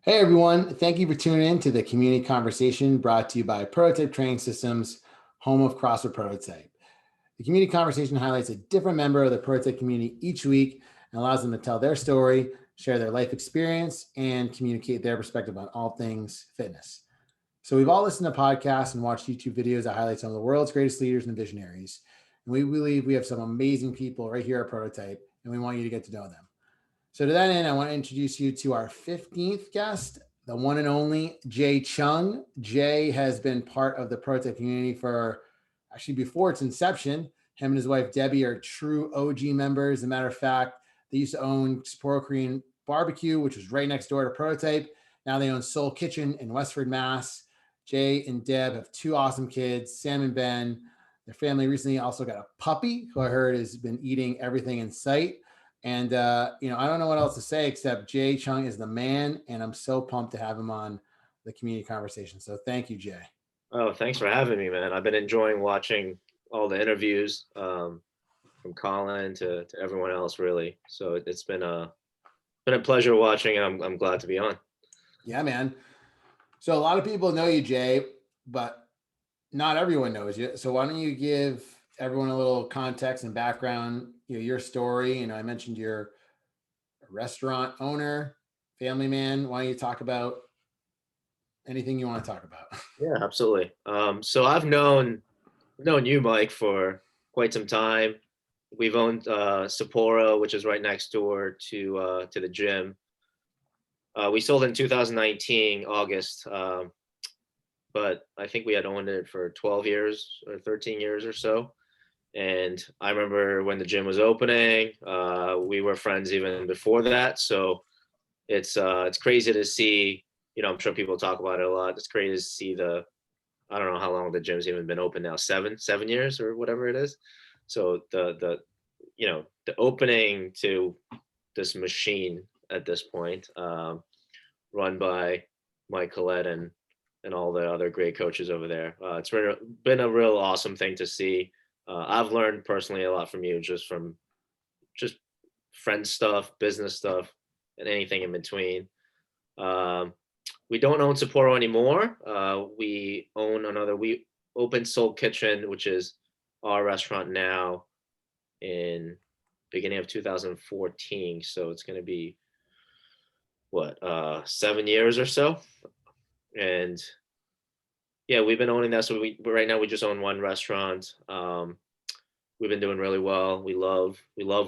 Hey everyone, thank you for tuning in to the community conversation brought to you by Prototype Training Systems, home of CrossFit Prototype. The community conversation highlights a different member of the Prototype community each week and allows them to tell their story, share their life experience, and communicate their perspective on all things fitness. So we've all listened to podcasts and watched YouTube videos that highlight some of the world's greatest leaders and visionaries. And we believe we have some amazing people right here at Prototype, and we want you to get to know them. So to that end, I want to introduce you to our 15th guest, the one and only Jay Chung. Jay has been part of the Prototype community for actually before its inception. Him and his wife, Debbie, are true OG members. As a matter of fact, they used to own Sapporo Korean BBQ, which was right next door to Prototype. Now they own Seoul Kitchen in Westford, Mass. Jay and Deb have two awesome kids, Sam and Ben. Their family recently also got a puppy who I heard has been eating everything in sight. And, I don't know what else to say except Jay Chung is the man, and I'm so pumped to have him on the community conversation. So thank you, Jay. Oh, thanks for having me, man. I've been enjoying watching all the interviews from Colin to everyone else, really. So it's been a pleasure watching, and I'm glad to be on. Yeah, man. So a lot of people know you, Jay, but not everyone knows you. So why don't you give everyone a little context and background, your story. I mentioned you're a restaurant owner, family man. Why don't you talk about anything you want to talk about? Yeah, absolutely. So I've known you, Mike, for quite some time. We've owned Sapporo, which is right next door to the gym. We sold in 2019 August, but I think we had owned it for 12 years or 13 years or so. And I remember when the gym was opening, we were friends even before that. So it's crazy to see. I'm sure people talk about it a lot. It's crazy to see I don't know how long the gym's even been open now, seven years or whatever it is. So the opening to this machine at this point, run by Mike Collette and all the other great coaches over there. It's been a real awesome thing to see. I've learned personally a lot from you, just friend stuff, business stuff, and anything in between. We don't own Sapporo anymore. We opened Seoul Kitchen, which is our restaurant now, in beginning of 2014. So it's going to be 7 years or so. And yeah, we've been owning that. So right now we just own one restaurant. We've been doing really well. We love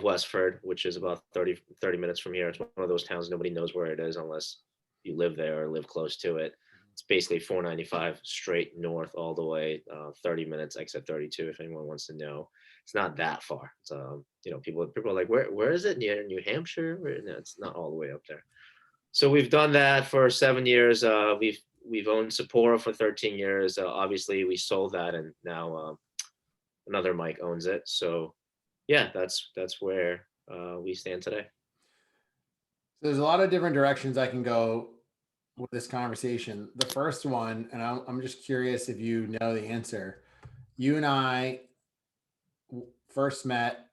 Westford, which is about 30 minutes from here. It's one of those towns nobody knows where it is unless you live there or live close to it. It's basically 495 straight north all the way, 30 minutes, exit 32, if anyone wants to know. It's not that far. It's, people are like, where is it? Near New Hampshire? No, it's not all the way up there. So we've done that for 7 years. We've owned Sapporo for 13 years. Obviously, we sold that, and now another Mike owns it. So yeah, that's where we stand today. So there's a lot of different directions I can go with this conversation. The first one, and I'm just curious if you know the answer. You and I first met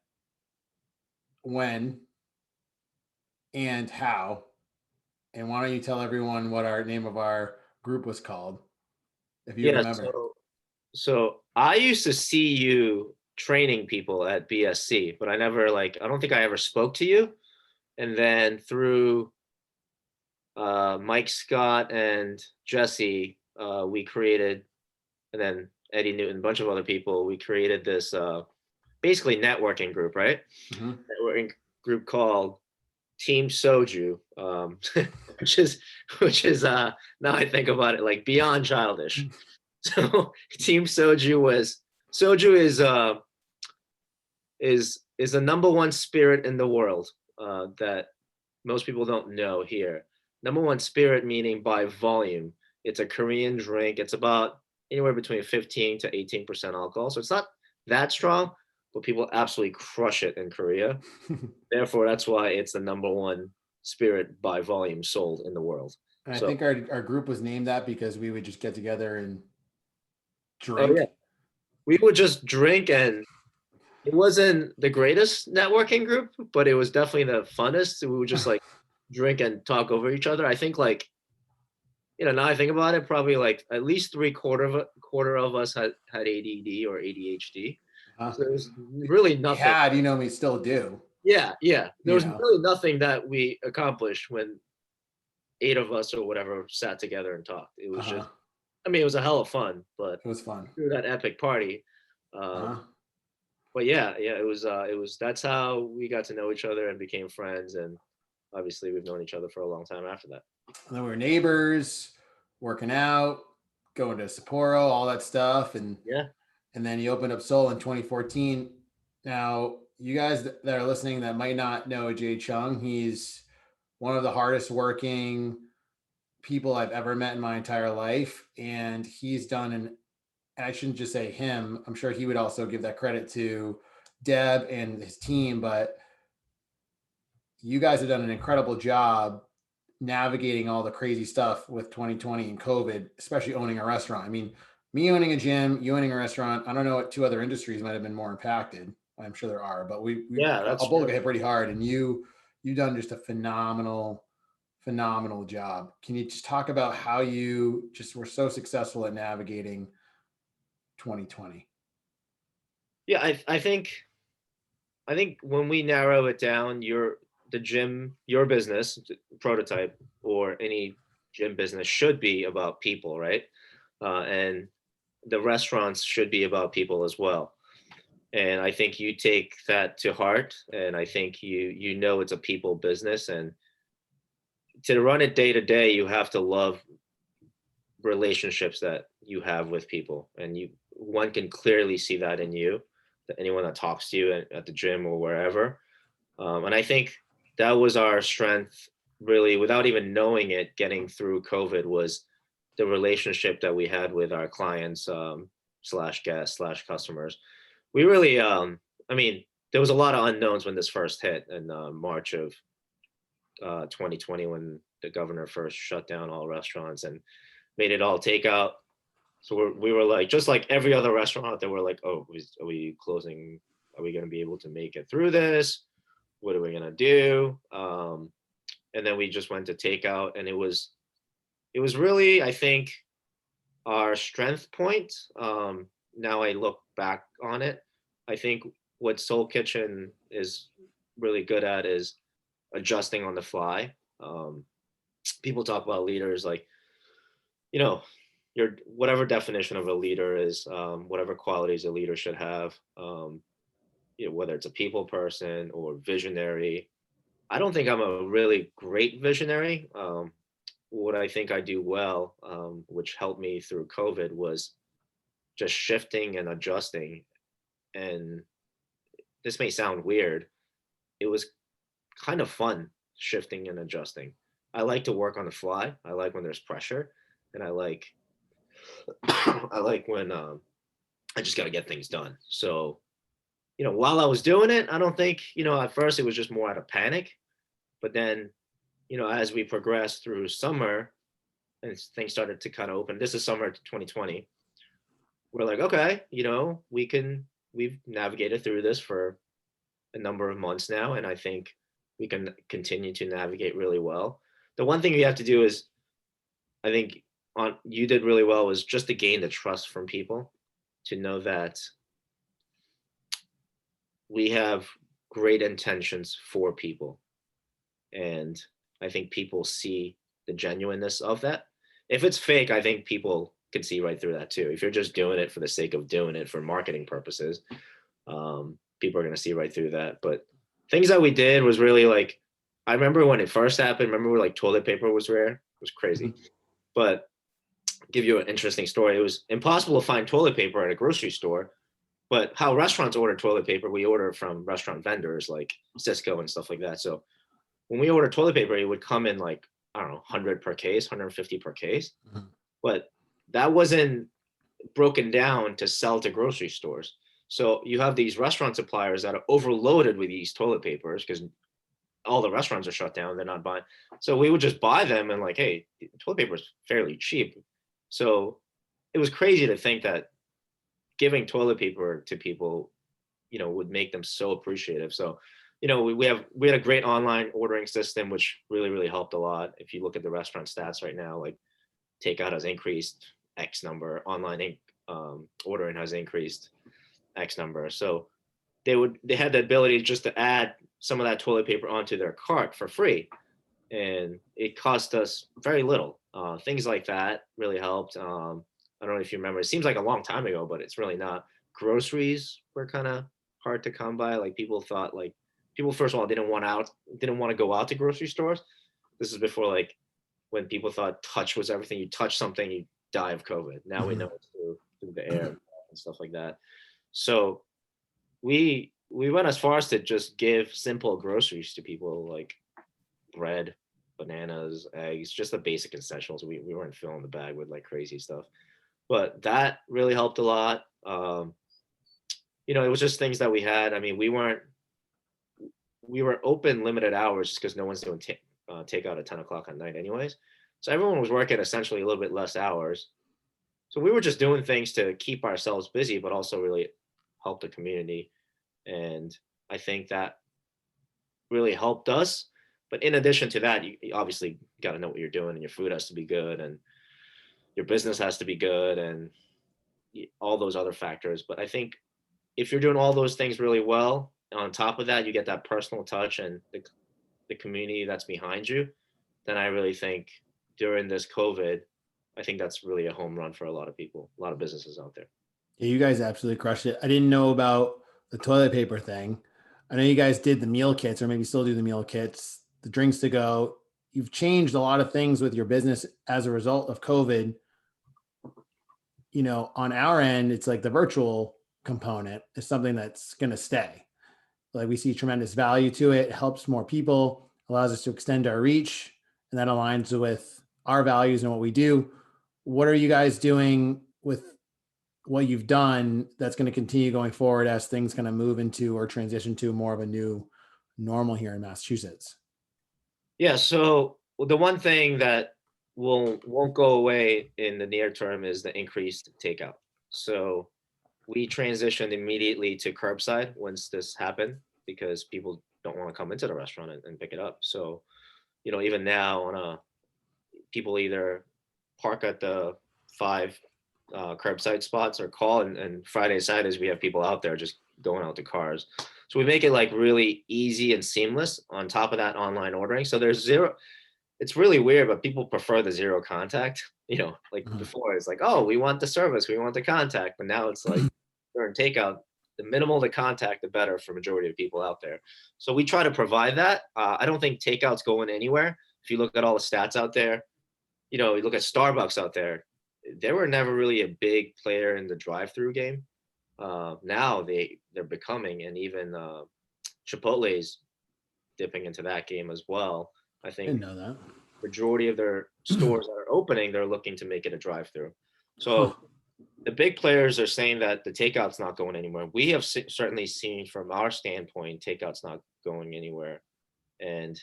when and how, and why don't you tell everyone what our name of our group was called, if you remember? So I used to see you training people at BSC, but I don't think I ever spoke to you. And then through Mike Scott and Jesse, we created, and then Eddie Newton, a bunch of other people, we created this basically networking group, right? Mm-hmm. Networking group called Team Soju, which is now I think about it, like beyond childish. So Team Soju is the number one spirit in the world that most people don't know here. Number one spirit meaning by volume. It's a Korean drink. It's about anywhere between 15 to 18% alcohol. So it's not that strong, but people absolutely crush it in Korea. Therefore, that's why it's the number one spirit by volume sold in the world. And I think our group was named that because we would just get together and drink. Oh, yeah. We would just drink, and it wasn't the greatest networking group, but it was definitely the funnest. We would just like drink and talk over each other. I think like Now I think about it, probably like at least quarter of us had ADD or ADHD. Uh, So there's really we nothing. had, we still do, Yeah. There you was know. really nothing that we accomplished when 8 of us or whatever sat together and talked. It was Uh-huh. just, I mean, it was a hell of fun, but It was fun. through that epic party. Uh-huh. But yeah, it was that's how we got to know each other and became friends. And obviously we've known each other for a long time after that. And then we were neighbors, working out, going to Sapporo, all that stuff. Yeah. And then he opened up Seoul in 2014. Now, you guys that are listening that might not know Jay Chung, he's one of the hardest working people I've ever met in my entire life. And he's done and I shouldn't just say him, I'm sure he would also give that credit to Deb and his team, but you guys have done an incredible job navigating all the crazy stuff with 2020 and COVID, especially owning a restaurant. I mean, me owning a gym, you owning a restaurant. I don't know what two other industries might have been more impacted. I'm sure there are, but we Yeah, I'll that's both true. get hit pretty hard. And you've done just a phenomenal job. Can you just talk about how you just were so successful at navigating 2020? Yeah, I think when we narrow it down, the gym, your business, Prototype, or any gym business should be about people, right? And the restaurants should be about people as well. And I think you take that to heart, and I think you it's a people business, and to run it day to day, you have to love relationships that you have with people, and one can clearly see that in you, that anyone that talks to you at the gym or wherever. And I think that was our strength, really, without even knowing it, getting through COVID, was the relationship that we had with our clients, slash guests slash customers. We really, I mean, there was a lot of unknowns when this first hit in March of 2020, when the governor first shut down all restaurants and made it all takeout. So we were like, just like every other restaurant out there, we're like, oh, are we closing? Are we going to be able to make it through this? What are we going to do? And then we just went to takeout, and it was really, I think, our strength point. Now I look back on it, I think what Soul Kitchen is really good at is adjusting on the fly. People talk about leaders like, you know, your whatever definition of a leader is, whatever qualities a leader should have, whether it's a people person or visionary. I don't think I'm a really great visionary. What I think I do well, which helped me through COVID, was just shifting and adjusting. And this may sound weird. It was kind of fun shifting and adjusting. I like to work on the fly. I like when there's pressure, and I like I like when I just got to get things done. So, while I was doing it, I don't think, at first it was just more out of panic, but then, as we progressed through summer and things started to kind of open, this is summer 2020. We're like, okay, we've navigated through this for a number of months now, and I think we can continue to navigate really well. The one thing you have to do is, I think, you did really well, was just to gain the trust from people, to know that we have great intentions for people. And I think people see the genuineness of that. If it's fake, I think people can see right through that too. If you're just doing it for the sake of doing it for marketing purposes, people are going to see right through that. But things that we did was really like, I remember when it first happened, remember like toilet paper was rare? It was crazy. But give you an interesting story. It was impossible to find toilet paper at a grocery store. But how restaurants order toilet paper, we order from restaurant vendors like Cisco and stuff like that. So when we order toilet paper, it would come in like, I don't know, 100 per case, 150 per case. Mhm. But that wasn't broken down to sell to grocery stores. So you have these restaurant suppliers that are overloaded with these toilet papers because all the restaurants are shut down. They're not buying. So we would just buy them and like, hey, toilet paper is fairly cheap. So it was crazy to think that giving toilet paper to people, would make them so appreciative. So, we had a great online ordering system, which really, really helped a lot. If you look at the restaurant stats right now, like takeout has increased X number, online ordering has increased X number. So they had the ability just to add some of that toilet paper onto their cart for free, and it cost us very little. Things like that really helped. I don't know if you remember. It seems like a long time ago, but it's really not. Groceries were kind of hard to come by. Like people thought, like people first of all didn't want to go out to grocery stores. This is before like when people thought touch was everything. You touch something, you die of COVID. Now we know it's through the air and stuff like that. So we went as far as to just give simple groceries to people like bread, bananas, eggs, just the basic essentials. We weren't filling the bag with like crazy stuff, but that really helped a lot. It was just things that we had. I mean, we were open limited hours just because no one's doing takeout at 10 o'clock at night anyways. So everyone was working essentially a little bit less hours. So we were just doing things to keep ourselves busy, but also really help the community. And I think that really helped us. But in addition to that, you obviously got to know what you're doing, and your food has to be good, and your business has to be good, and all those other factors. But I think if you're doing all those things really well, and on top of that, you get that personal touch and the community that's behind you, then I really think during this COVID, I think that's really a home run for a lot of people, a lot of businesses out there. Yeah, you guys absolutely crushed it. I didn't know about the toilet paper thing. I know you guys did the meal kits, or maybe still do the meal kits, the drinks to go. You've changed a lot of things with your business as a result of COVID. On our end, it's like the virtual component is something that's going to stay. Like we see tremendous value to it. It helps more people, allows us to extend our reach, and that aligns with our values and what we do. What are you guys doing with what you've done that's going to continue going forward as things kind of move into or transition to more of a new normal here in Massachusetts? Yeah. So the one thing that won't go away in the near term is the increased takeout. So we transitioned immediately to curbside once this happened because people don't want to come into the restaurant and pick it up. So, even now people either park at the 5 curbside spots or call, and Friday, Saturdays, we have people out there just going out to cars. So we make it like really easy and seamless on top of that online ordering. So there's zero, it's really weird, but people prefer the zero contact, like before it's like, oh, we want the service, we want the contact. But now it's like during takeout, the minimal the contact, the better for majority of people out there. So we try to provide that. I don't think takeout's going anywhere. If you look at all the stats out there, you look at Starbucks out there, they were never really a big player in the drive-through game. Now they're becoming, and even Chipotle's dipping into that game as well. I I think didn't know that. majority of their stores that are opening, they're looking to make it a drive-through. So the big players are saying that the takeout's not going anywhere. We have certainly seen from our standpoint, takeout's not going anywhere. And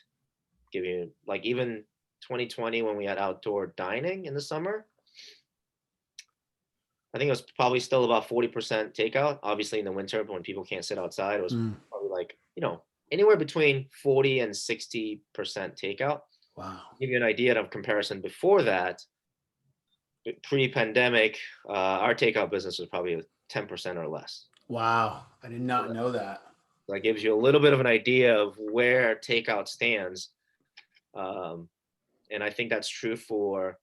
give you like even 2020 when we had outdoor dining in the summer, I think it was probably still about 40% takeout. Obviously in the winter, but when people can't sit outside, it was probably like, anywhere between 40 and 60% takeout. Wow. Give you an idea of comparison before that, pre-pandemic, our takeout business was probably 10% or less. Wow. I did not know that. That gives you a little bit of an idea of where takeout stands. And I think that's true for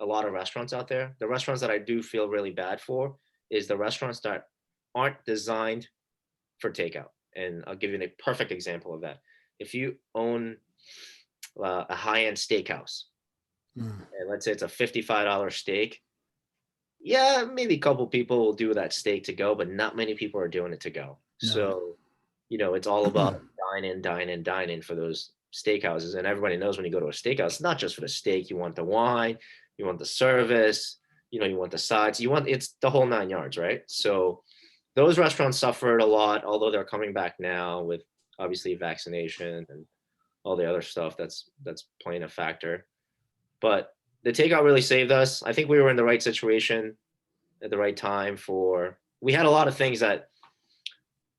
a lot of restaurants out there. The restaurants that I do feel really bad for is the restaurants that aren't designed for takeout. And I'll give you a perfect example of that. If you own a high-end steakhouse, and let's say it's a $55 steak, yeah, maybe a couple people will do that steak to go, but not many people are doing it to go. No. So, it's all about dine in for those steakhouses. And everybody knows when you go to a steakhouse, it's not just for the steak. You want the wine, you want the service, you want the sides, it's the whole 9 yards, right? So those restaurants suffered a lot, although they're coming back now with obviously vaccination and all the other stuff that's playing a factor. But the takeout really saved us. I think we were in the right situation at the right time we had a lot of things that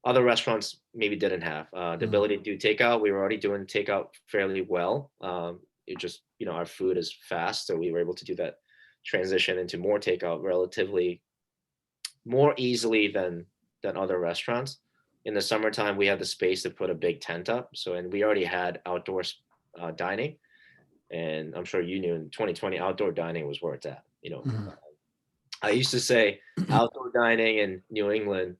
other restaurants maybe didn't have. The ability to do takeout. We were already doing takeout fairly well. It just, our food is fast, so we were able to do that transition into more takeout relatively more easily than other restaurants. In the summertime, we had the space to put a big tent up. So, and we already had outdoor dining. And I'm sure you knew in 2020, outdoor dining was where it's at. You know, Mhm. I used to say outdoor dining in New England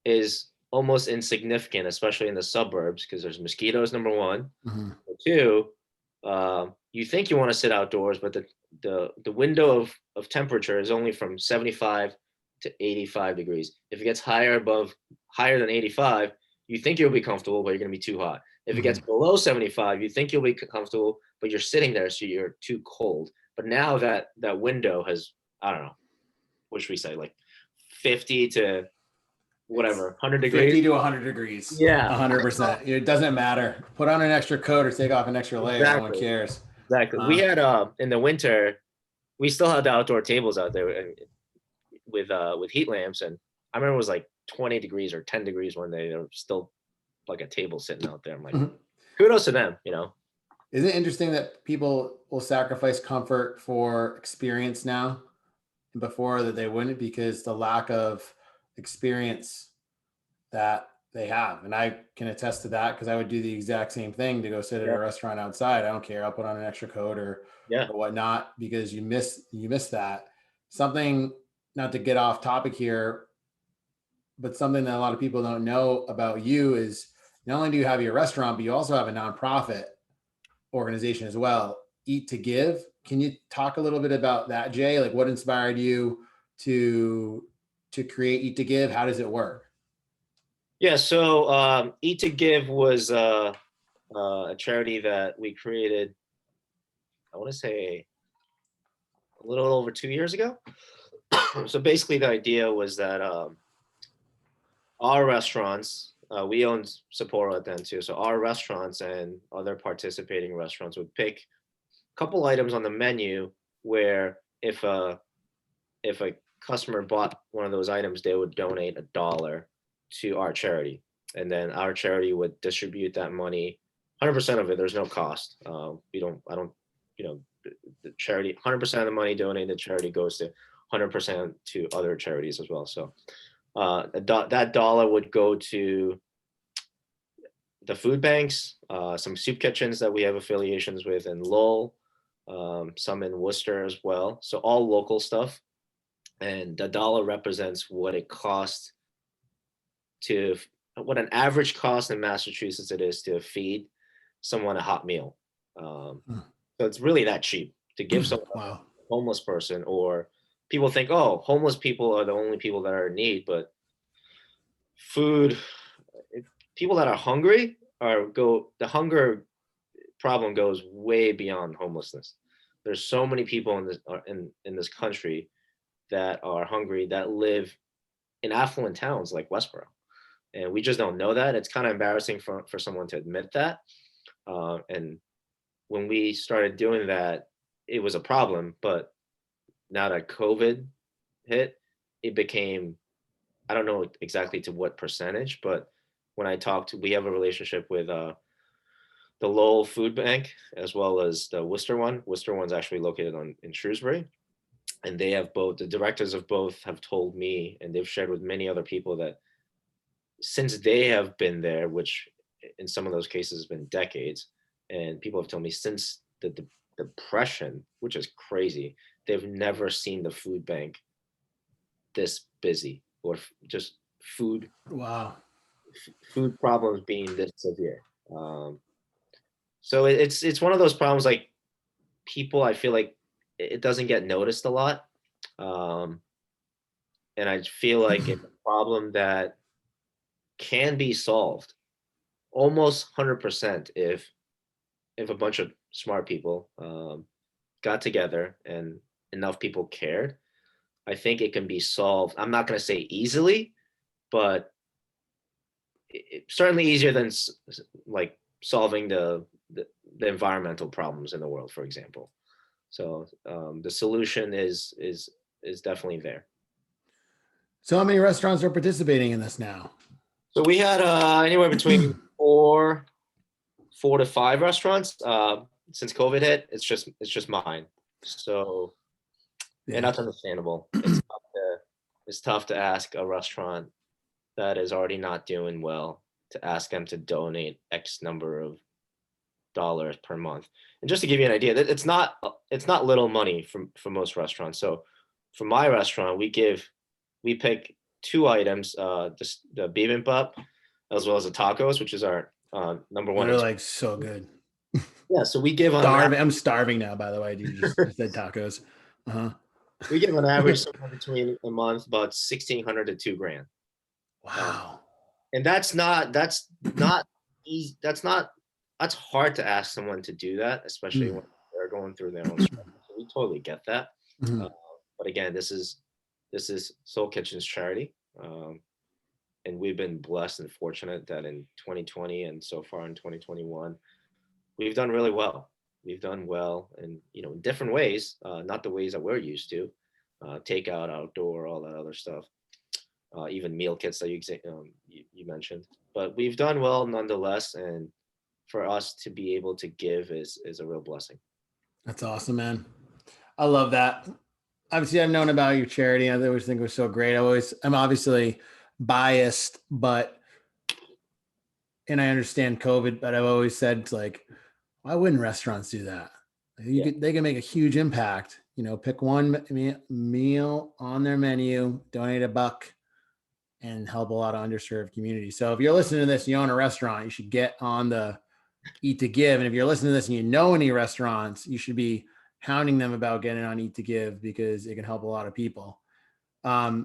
is almost insignificant, especially in the suburbs, because there's mosquitoes, number one. Mhm. Two, you think you want to sit outdoors, but the window of temperature is only from 75 to 85 degrees. If it gets higher than 85, you think you'll be comfortable, but you're going to be too hot. If it gets Mhm. below 75, you think you'll be comfortable, but you're sitting there, so you're too cold. But now that window has, I don't know, what should we say, like 50 to whatever, 100 degrees? 50 to 100 degrees. Yeah, 100%. It doesn't matter. Put on an extra coat or take off an extra layer. No one exactly. cares. Exactly. We had in the winter, we still had the outdoor tables out there with heat lamps, and I remember it was like 20 degrees or 10 degrees one day. There was still like a table sitting out there. I'm like, Mhm. kudos to them, you know. Isn't it interesting that people will sacrifice comfort for experience now and before that they wouldn't because the lack of experience that they have. And I can attest to that because I would do the exact same thing to go sit at Yeah. a restaurant outside. I don't care. I'll put on an extra coat Yeah. or whatnot because you miss that. Something, not to get off topic here, but something that a lot of people don't know about you is not only do you have your restaurant, but you also have a nonprofit organization as well, Eat to Give. Can you talk a little bit about that, Jay? Like what inspired you to create Eat to Give? How does it work? Yeah. So Eat to Give was a charity that we created, I want to say a little over 2 years ago. So basically, the idea was that our restaurants, we owned Sapporo at then too. So our restaurants and other participating restaurants would pick a couple items on the menu where if a customer bought one of those items, they would donate $1 to our charity, and then our charity would distribute that money, 100% of it. There's no cost. I don't, you know, the charity, 100% of the money donated to charity goes to 100% to other charities as well. So that dollar would go to the food banks, some soup kitchens that we have affiliations with in Lowell, some in Worcester as well. So all local stuff. And the dollar represents what it costs to, what an average cost in Massachusetts it is to feed someone a hot meal. So it's really that cheap to give someone a Wow. homeless person, or people think, oh, homeless people are the only people that are in need, but food, people that are hungry the hunger problem goes way beyond homelessness. There's so many people in this country that are hungry that live in affluent towns like Westboro, and we just don't know that. It's kind of embarrassing for someone to admit that. And when we started doing that, it was a problem. But now that COVID hit, it became, I don't know exactly to what percentage, but when I talked, we have a relationship with the Lowell Food Bank as well as the Worcester one. Worcester one's actually located in Shrewsbury, and they have both. The directors of both have told me, and they've shared with many other people, that since they have been there, which in some of those cases has been decades, and people have told me since the depression, which is crazy, they've never seen the food bank this busy, or just food Wow. food problems being this severe. So it's one of those problems, like, people, I feel like it doesn't get noticed a lot. Um, and I feel like it's a problem that can be solved almost 100% if a bunch of smart people got together and enough people cared. I think it can be solved. I'm not going to say easily, but certainly easier than like solving the environmental problems in the world, for example. So the solution is definitely there. So how many restaurants are participating in this now? So we had anywhere between four to five restaurants. Since COVID hit, it's just mine. So And that's understandable. It's tough to ask a restaurant that is already not doing well to ask them to donate X number of dollars per month. And just to give you an idea, that it's not little money for most restaurants. So for my restaurant, we pick two items, the bibimbap as well as the tacos, which is our number one. They're like so good. Yeah, so we give I'm starving now, by the way. You just said tacos. We give on average somewhere between a month about 1,600 to $2,000. Wow. And that's easy. That's hard to ask someone to do that, especially when they're going through their own struggle. So we totally get that. But again, this is Seoul Kitchen's charity. And we've been blessed and fortunate that in 2020 and so far in 2021, we've done really well. We've done well in different ways, not the ways that we're used to, takeout, outdoor, all that other stuff, even meal kits that you mentioned. But we've done well nonetheless, and for us to be able to give is a real blessing. That's awesome, man. I love that. Obviously, I've known about your charity. I always think it was so great. I'm obviously biased, and I understand COVID, but I've always said, it's like, why wouldn't restaurants do that? They can make a huge impact. Pick one meal on their menu, donate $1, and help a lot of underserved communities. So if you're listening to this, you own a restaurant, you should get on the Eat to Give. And if you're listening to this and you know any restaurants, you should be hounding them about getting on Eat to Give, because it can help a lot of people. I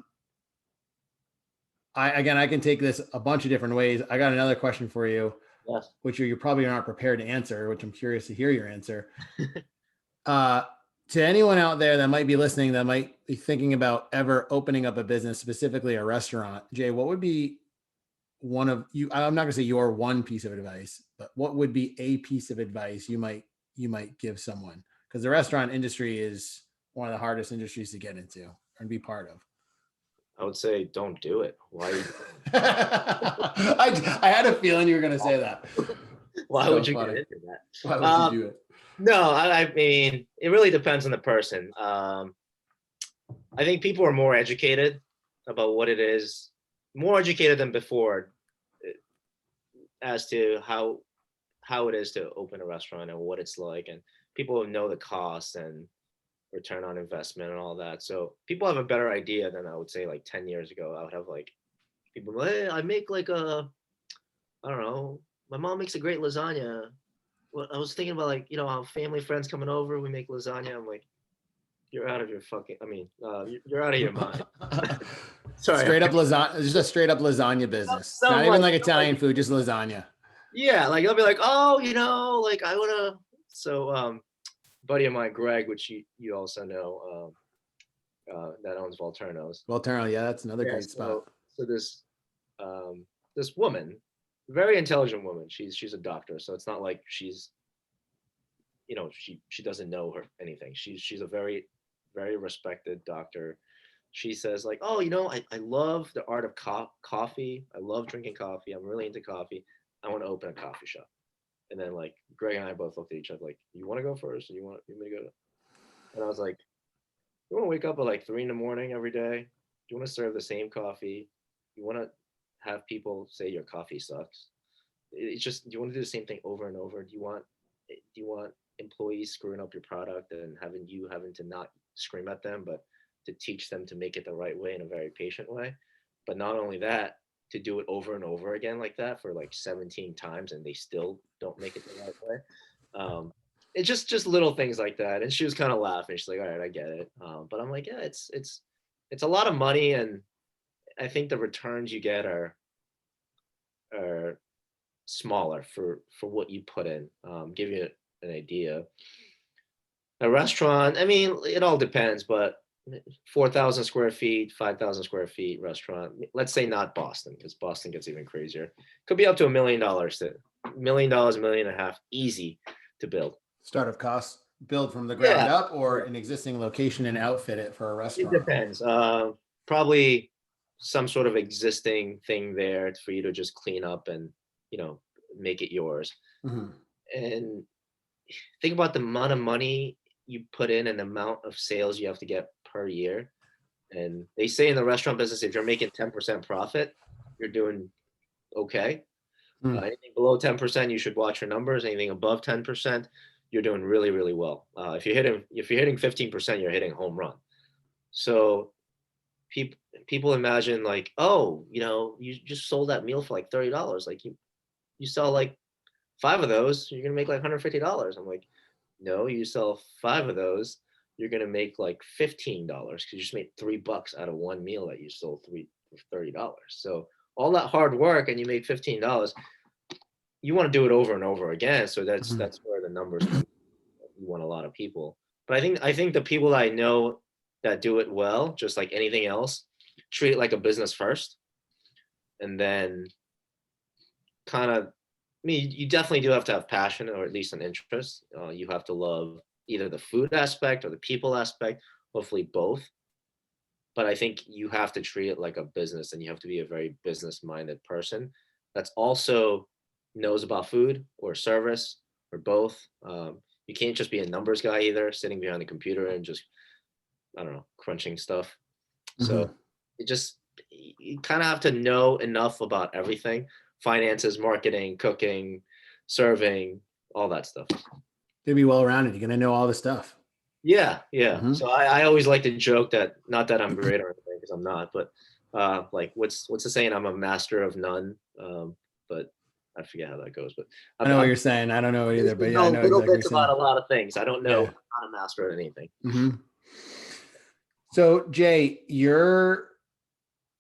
can take this a bunch of different ways. I got another question for you. Yes. Which you probably aren't prepared to answer, which I'm curious to hear your answer. To anyone out there that might be listening, that might be thinking about ever opening up a business, specifically a restaurant, Jay, what would be one of you? I'm not gonna say your one piece of advice, but what would be a piece of advice you might give someone? Because the restaurant industry is one of the hardest industries to get into and be part of. I would say don't do it. Why? I had a feeling you were going to say that. Why would you get into that? Why would you do it? No, I mean, it really depends on the person. I think people are more educated about what it is, more educated than before, as to how it is to open a restaurant and what it's like, and people know the costs and return on investment and all that. So people have a better idea than I would say like 10 years ago. I would have like people, hey, I make like I don't know, my mom makes a great lasagna. Well, I was thinking about like, how family friends coming over, we make lasagna. I'm like, you're out of your you're out of your mind. Sorry. Straight up lasagna, just a straight up lasagna business. Not even like Italian food, just lasagna. Yeah, like they'll be like, oh, like I wanna. So buddy of mine, Greg, which you also know, that owns Volturno's. Volturno, yeah, that's another great spot. So this woman, very intelligent woman. She's a doctor, so it's not like she's, she doesn't know anything. She's a very, very respected doctor. She says like, oh, I love the art of coffee. I love drinking coffee. I'm really into coffee. I want to open a coffee shop. And then like Greg and I both looked at each other like, you want to go first? Or you want me to go? And I was like, you want to wake up at like 3 a.m. every day? Do you want to serve the same coffee? You want to have people say your coffee sucks? It's just, do you want to do the same thing over and over? Do you want employees screwing up your product and having to not scream at them, but to teach them to make it the right way in a very patient way? But not only that, to do it over and over again like that for like 17 times and they still don't make it the right way. It's just little things like that. And she was kind of laughing. She's like, all right, I get it. But I'm like, yeah, it's a lot of money. And I think the returns you get are smaller for what you put in. Give you an idea. A restaurant, I mean, it all depends, but 4,000 square feet, 5,000 square feet restaurant. Let's say not Boston, because Boston gets even crazier. Could be up to $1 million, $1 million, $1.5 million, easy to build. Startup costs, build from the ground up, or an existing location and outfit it for a restaurant. It depends. Probably some sort of existing thing there for you to just clean up and make it yours. Mm-hmm. And think about the amount of money you put in and the amount of sales you have to get per year. And they say in the restaurant business, if you're making 10% profit, you're doing okay. Anything below 10%, you should watch your numbers. Anything above 10%, you're doing really, really well. If you're hitting 15%, you're hitting home run. So people imagine like, oh, you just sold that meal for like $30. Like you sell like 5 of those, you're gonna make like $150. I'm like, no, you sell 5 of those, you're gonna make like $15 because you just made $3 out of one meal that you sold for $30. So all that hard work and you made $15. You want to do it over and over again. So that's where the numbers come. You want a lot of people. But I think the people that I know that do it well, just like anything else, treat it like a business first, and then kind of. I mean, you definitely do have to have passion or at least an interest. You have to love either the food aspect or the people aspect, hopefully both. But I think you have to treat it like a business, and you have to be a very business-minded person that's also knows about food or service or both. You can't just be a numbers guy either, sitting behind the computer and just, I don't know, crunching stuff. So you kind of have to know enough about everything: finances, marketing, cooking, serving, all that stuff. To be well-rounded, you're gonna know all the stuff. Yeah. So I always like to joke that, not that I'm great or anything, because I'm not, but like what's the saying? I'm a master of none. But I forget how that goes. But I know what you're saying. I don't know either, but yeah, I know little exactly bits about a lot of things. I don't know. Yeah. I'm not a master at anything. So Jay, you're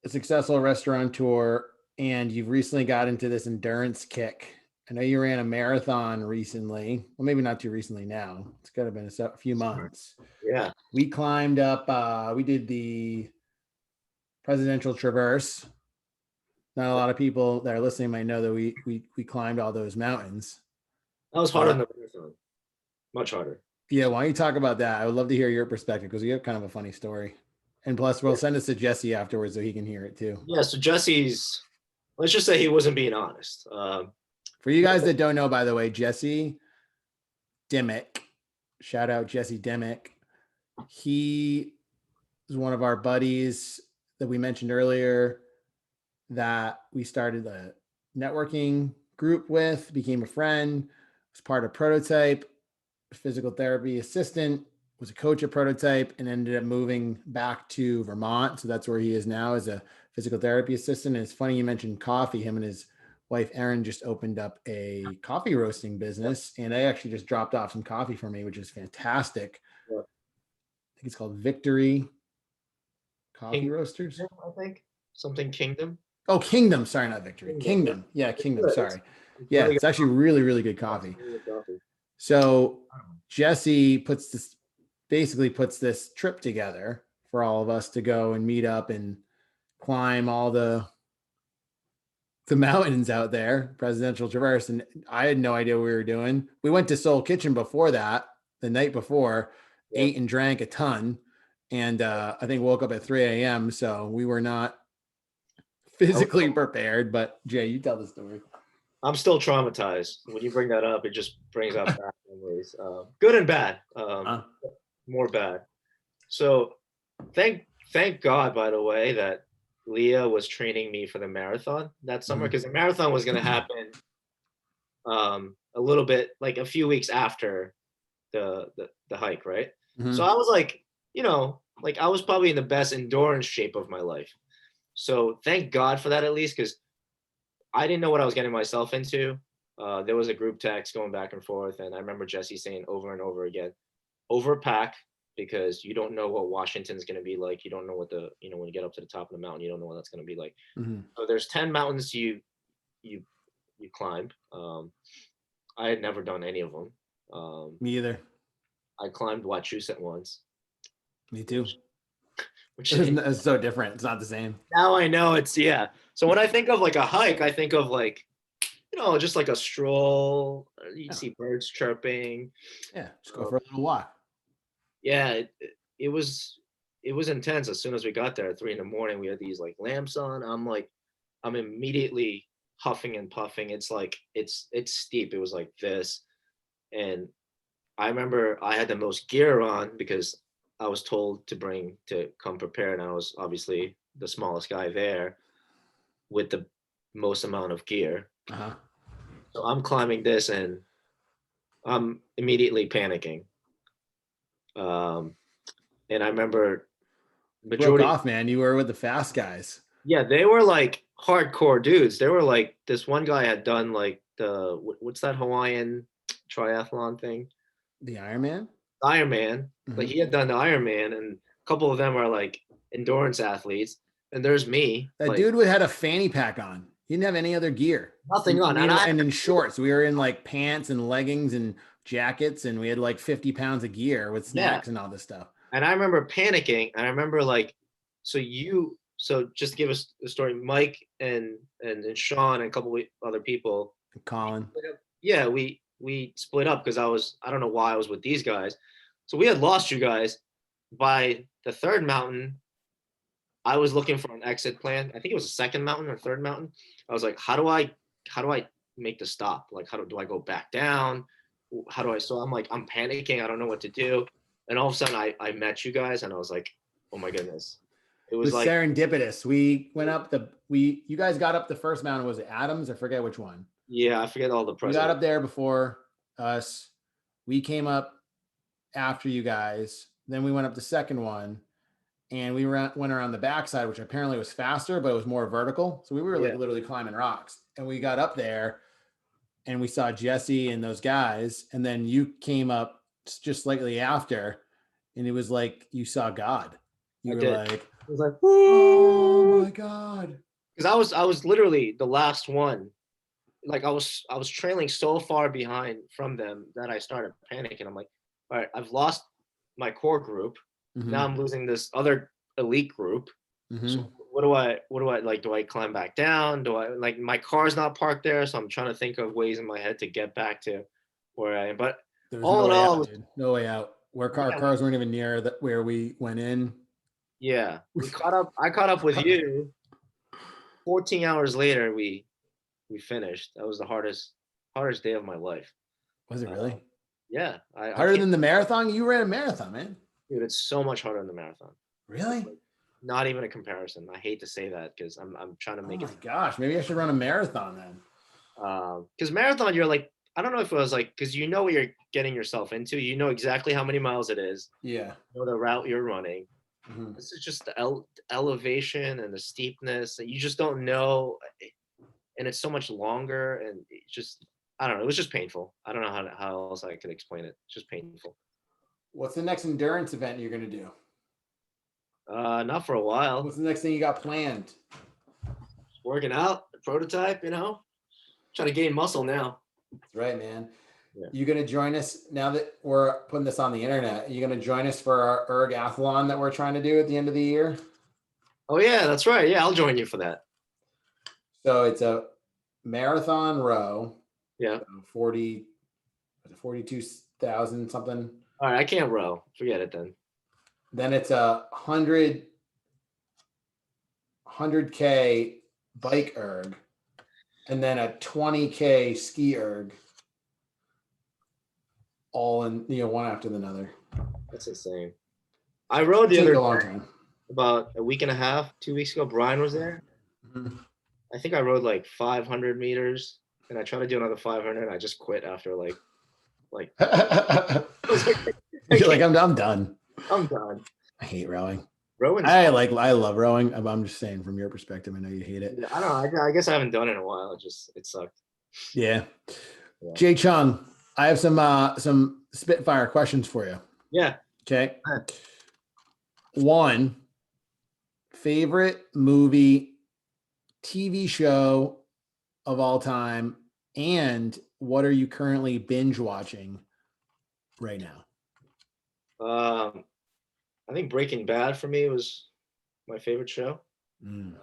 a successful restaurateur, and you've recently got into this endurance kick. I know you ran a marathon recently. Well, maybe not too recently now. It's got to have been a few months. Yeah. We climbed up, we did the Presidential Traverse. Not a lot of people that are listening might know that we climbed all those mountains. That was harder than the marathon. Much harder. Yeah, why don't you talk about that? I would love to hear your perspective, because you have kind of a funny story. And plus, we'll send this to Jesse afterwards so he can hear it too. Yeah, so Jesse's, let's just say he wasn't being honest. For you guys that don't know, by the way, Jesse Dimmick, shout out Jesse Dimmick. He is one of our buddies that we mentioned earlier that we started a networking group with, became a friend, was part of Prototype, physical therapy assistant, was a coach at Prototype, and ended up moving back to Vermont. So that's where he is now as a physical therapy assistant. And it's funny you mentioned coffee. Him and his wife, Erin, just opened up a coffee roasting business, and they actually just dropped off some coffee for me, which is fantastic. Yeah. I think it's called Victory Coffee Roasters. I think something Kingdom. Oh, Kingdom. Sorry, not Victory. Kingdom. Yeah, Kingdom. Sorry. Yeah, it's actually really, really good coffee. So Jesse basically puts this trip together for all of us to go and meet up and climb all the mountains out there, Presidential Traverse. And I had no idea what we were doing. We went to Seoul Kitchen before that, the night before, ate and drank a ton. And I think woke up at 3 a.m. So we were not physically prepared. But Jay, you tell the story. I'm still traumatized. When you bring that up, it just brings up bad memories, good and bad, more bad. So thank God, by the way, that Leah was training me for the marathon that summer, because the marathon was going to happen a little bit, like a few weeks after the hike, right? So I was like, like I was probably in the best endurance shape of my life. So thank God for that, at least, because I didn't know what I was getting myself into. There was a group text going back and forth, and I remember Jesse saying over and over again, overpack, because you don't know what Washington's going to be like. You don't know what when you get up to the top of the mountain, you don't know what that's going to be like. So there's 10 mountains you climb. I had never done any of them. Me either. I climbed Wachusett once. Me too. Which is so different. It's not the same. Now I know So when I think of like a hike, I think of like, just like a stroll. You see birds chirping. Yeah, just go for a little walk. Yeah, it was intense. As soon as we got there at 3 a.m, we had these like lamps on. I'm immediately huffing and puffing. It's like it's steep. It was like this, and I remember I had the most gear on because I was told to come prepared, and I was obviously the smallest guy there with the most amount of gear. Uh-huh. So I'm climbing this, and I'm immediately panicking. And I remember Broke majority, off, man. You were with the fast guys. yeah, they were like hardcore dudes. They were like, this one guy had done like what's that Hawaiian triathlon thing? The Ironman? Ironman. Like Mhm. he had done the Ironman, and a couple of them are like endurance athletes. And there's me, That like dude would had a fanny pack on. He didn't have any other gear. nothing on. And in shorts. We were in like pants and leggings and jackets, and we had like 50 pounds of gear with Yeah. snacks and all this stuff. And I remember panicking. And I remember like, so just to give us the story, Mike and Sean and a couple of other people. Colin. Yeah, we split up because I don't know why I was with these guys. So we had lost you guys. By the third mountain, I was looking for an exit plan. I think it was the second mountain or third mountain. I was like, how do I make the stop? Like, do I go back down? So I'm like, I'm panicking. I don't know what to do. And all of a sudden I met you guys, and I was like, oh my goodness. It It was was like, serendipitous. We went up you guys got up the first mountain. Was it Adams? I forget which one. yeah, I forget all the You got presidents. up there before us. We came up after you guys. Then we went up the second one, and we went around the backside, which apparently was faster, but it was more vertical. So we were like Yeah. literally climbing rocks. And we got up there, and we saw Jesse and those guys. And then you came up just slightly after, and it was like you saw God. You I were did. like, It was like, oh my God. because I was literally the last one. Like I was trailing so far behind from them that I started panicking. I'm like, all right, I've lost my core group. Mm-hmm. Now I'm losing this other elite group. Mm-hmm. So what do I like? Do I climb back down? Do I like my car's not parked there? So I'm trying to think of ways in my head to get back to where I am. But There was all no in way all, out, dude. No way out. Where yeah, cars weren't even near where we went in. yeah, we caught up. I caught up with you. 14 hours later, we finished. That was the hardest day of my life. Was it really? Yeah, Harder than the marathon? You ran a marathon, man. Dude, it's so much harder than the marathon. Really? Not even a comparison. I hate to say that because I'm trying to make it. Oh my gosh, maybe I should run a marathon then. Because marathon, you're like, I don't know if it was like, because you know what you're getting yourself into. You know exactly how many miles it is. Yeah. You know the route you're running. Mm-hmm. This is just the elevation and the steepness that you just don't know, and it's so much longer, and it just, I don't know. It was just painful. I don't know how else I could explain it. It's just painful. What's the next endurance event you're going to do? Not for a while. What's the next thing you got planned? Working out, the prototype, trying to gain muscle now. That's right, man. Yeah. You going to join us now that we're putting this on the internet? Are you going to join us for our ergathlon that we're trying to do at the end of the year? Oh yeah, that's right. Yeah, I'll join you for that. So it's a marathon row. Yeah. 42,000 something. All right, I can't row. Forget it then. Then it's a 100K bike erg, and then a 20K ski erg, all in one after another. That's insane. I rode the Take other a long time. About a week and a half, 2 weeks ago. Brian was there. Mm-hmm. I think I rode like 500 meters, and I tried to do another 500. And I just quit after like. You're like, I'm done. I'm done. I hate rowing. Rowing. I love rowing. I'm just saying from your perspective. I know you hate it. I don't know. I guess I haven't done it in a while. It sucked. Yeah. Jay Chung, I have some spitfire questions for you. Yeah. Okay. One, favorite movie, TV show of all time, and what are you currently binge watching right now? I think Breaking Bad for me was my favorite show. I'm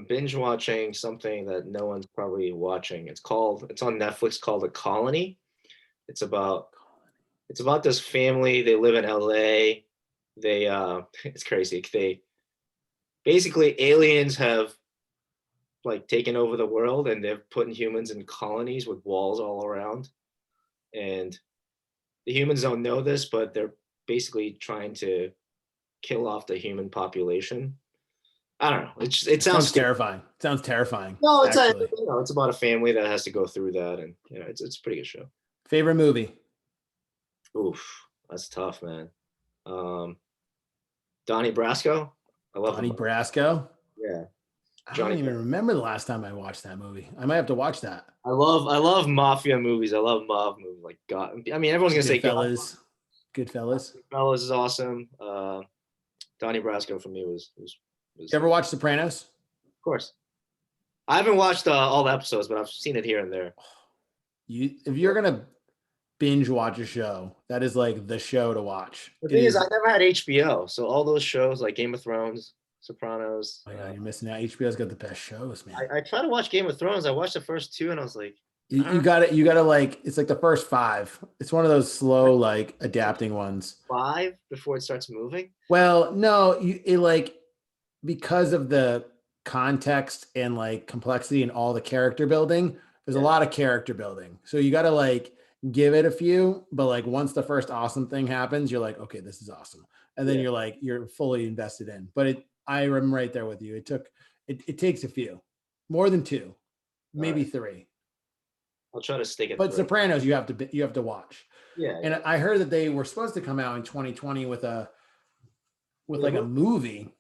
binge watching something that no one's probably watching. It's on Netflix, called The Colony. It's about this family. They live in LA. They it's crazy. Basically aliens have like taken over the world, and they're putting humans in colonies with walls all around. And the humans don't know this, but they're basically trying to kill off the human population. I don't know. It sounds terrifying. Sounds terrifying. No, it's actually. it's about a family that has to go through that, and it's a pretty good show. Favorite movie? Oof, that's tough, man. Donnie Brasco. I love Donnie him. Brasco. Yeah. I don't even remember the last time I watched that movie. I might have to watch that. I love mafia movies. I love mob movies. Like God. I mean, everyone's gonna say Goodfellas. Goodfellas is awesome. Donnie Brasco for me was. You ever watch Sopranos? Of course. I haven't watched all the episodes, but I've seen it here and there. If you're gonna binge watch a show, that is like the show to watch. The thing is, I never had HBO, so all those shows like Game of Thrones, Sopranos. Oh, yeah, you're missing out. HBO's got the best shows, man. I try to watch Game of Thrones. I watched the first 2, and I was like, you got it. You got to like. It's like the first 5. It's one of those slow, like adapting ones. 5 before it starts moving. Well, no, it like because of the context and like complexity and all the character building. There's a lot of character building, so you got to like give it a few. But like once the first awesome thing happens, you're like, okay, this is awesome, and then you're fully invested in. But I'm right there with you. It takes a few, more than 2, maybe 3. I'll try to stick it. But Sopranos, you have to watch. Yeah. And I heard that they were supposed to come out in 2020 with like a movie.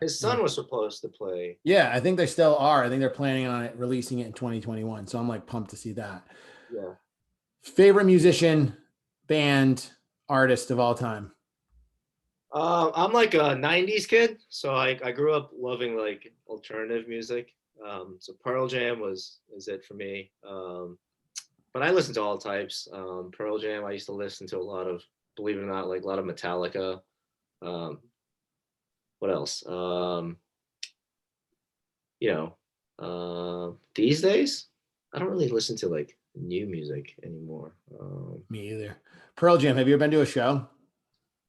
His son was supposed to play. Yeah, I think they still are. I think they're planning on releasing it in 2021. So I'm like pumped to see that. Yeah. Favorite musician, band, artist of all time? I'm like a 90s kid, so I grew up loving like alternative music. So Pearl Jam is it for me. But I listen to all types. Pearl Jam, I used to listen to a lot of, believe it or not, like a lot of Metallica. What else? These days, I don't really listen to like new music anymore. Me either. Pearl Jam, have you ever been to a show?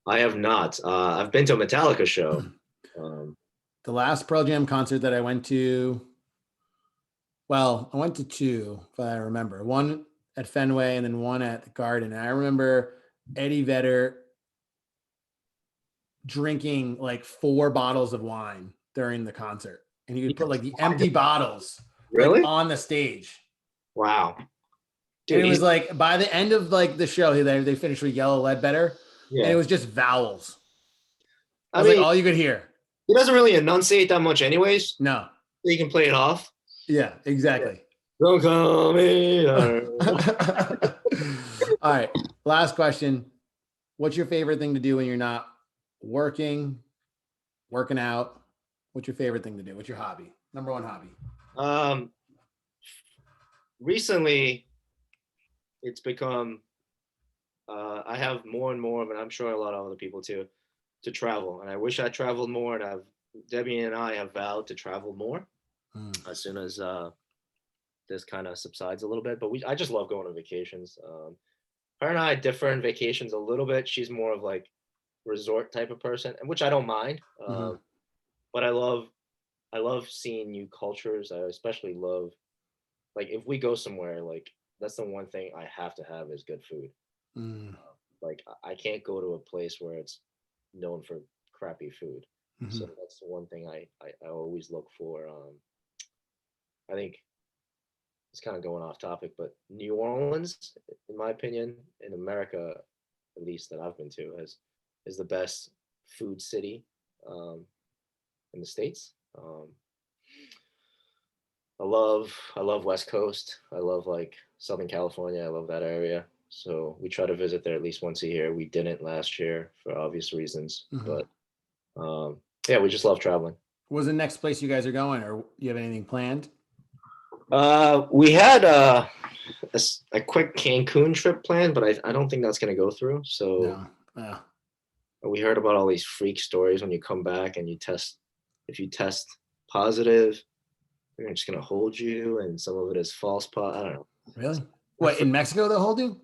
I have not. I've been to a Metallica show. The last Pearl Jam concert that I went to, well, I went to 2, if I remember. One at Fenway and then one at the Garden. And I remember Eddie Vedder drinking like 4 bottles of wine during the concert. And he would put like the empty bottles really on the stage. Wow. Dude, and it was like by the end of like the show, they finished with Yellow Ledbetter. Yeah. And it was just vowels. I mean, like all you could hear. He doesn't really enunciate that much anyways. No. So you can play it off. Yeah, exactly. Don't call me. All right. Last question. What's your favorite thing to do when you're not working out? What's your favorite thing to do? What's your hobby? Number 1 hobby? Recently, it's become, I have more and more, but I'm sure a lot of other people too, to travel. And I wish I traveled more. And Debbie and I have vowed to travel more as soon as this kind of subsides a little bit. But I just love going on vacations. Her and I differ in vacations a little bit. She's more of like resort type of person, which I don't mind. But I love seeing new cultures. I especially love, like, if we go somewhere, like, that's the one thing I have to have is good food. Like, I can't go to a place where it's known for crappy food. So that's the one thing I always look for. I think it's kind of going off topic, but New Orleans, in my opinion, in America, at least that I've been to, is the best food city in the States. I love West Coast. I love like Southern California. I love that area. So we try to visit there at least once a year. We didn't last year for obvious reasons, but yeah, we just love traveling. What's the next place you guys are going, or you have anything planned? We had a quick Cancun trip planned, but I don't think that's going to go through. So we heard about all these freak stories when you come back and if you test positive, they're just going to hold you, and some of it is false I don't know. Really? What, in Mexico they'll hold you?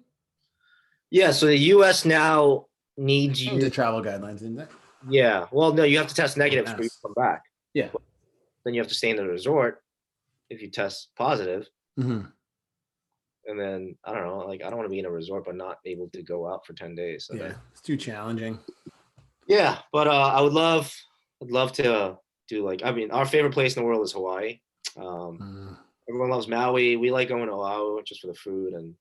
Yeah, so the U.S. now needs you to travel guidelines, isn't it? Yeah. Well, no, you have to test negative before you come back. Yeah. Then you have to stay in the resort if you test positive. And then I don't know, like I don't want to be in a resort but not able to go out for 10 days. So Yeah, it's too challenging. yeah, but I'd love to do like, I mean, our favorite place in the world is Hawaii. Mm. Everyone loves Maui. We like going to Oahu just for the food and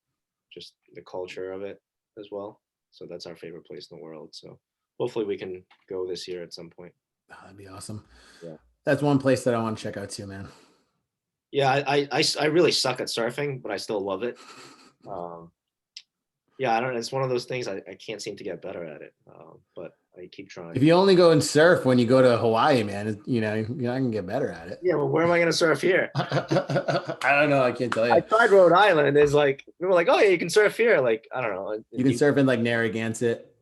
just the culture of it as well. So that's our favorite place in the world. So hopefully we can go this year at some point. Oh, that'd be awesome. Yeah. That's one place that I want to check out too, man. Yeah, I really suck at surfing, but I still love it. Um, yeah, I don't know. It's one of those things I can't seem to get better at it, but I keep If trying. you only go and surf when you go to Hawaii, man, you know, you're not gonna get better at it. Yeah, well, where am I going to surf here? I don't know. I can't tell I you. tried Rhode Island. There's like, we were like, oh yeah, you can surf here. Like, I don't know. You can surf in like Narragansett.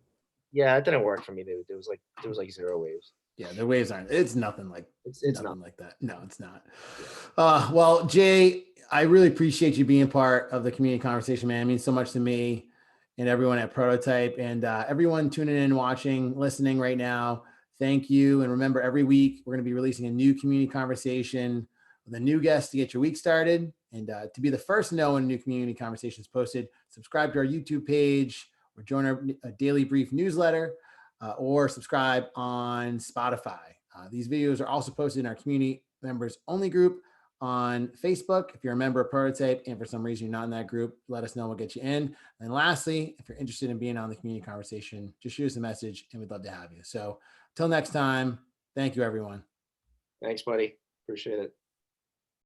Yeah, it didn't work for me, dude. There was like zero waves. Yeah, the waves aren't. It's nothing like It's nothing not. like that. No, it's not. Well, Jay, I really appreciate you being part of the community conversation, man. It means so much to me and everyone at Prototype and everyone tuning in, watching, listening right now. Thank you. And remember, every week we're going to be releasing a new community conversation with a new guest to get your week started. And to be the first to know when a new community conversation is posted, subscribe to our YouTube page or join our daily brief newsletter. Or subscribe on Spotify. These videos are also posted in our community members only group on Facebook. If you're a member of Prototype and for some reason you're not in that group, let us know. We'll get you in. And lastly, if you're interested in being on the community conversation, just shoot us a message and we'd love to have you. So until next time, thank you, everyone. Thanks, buddy. Appreciate it.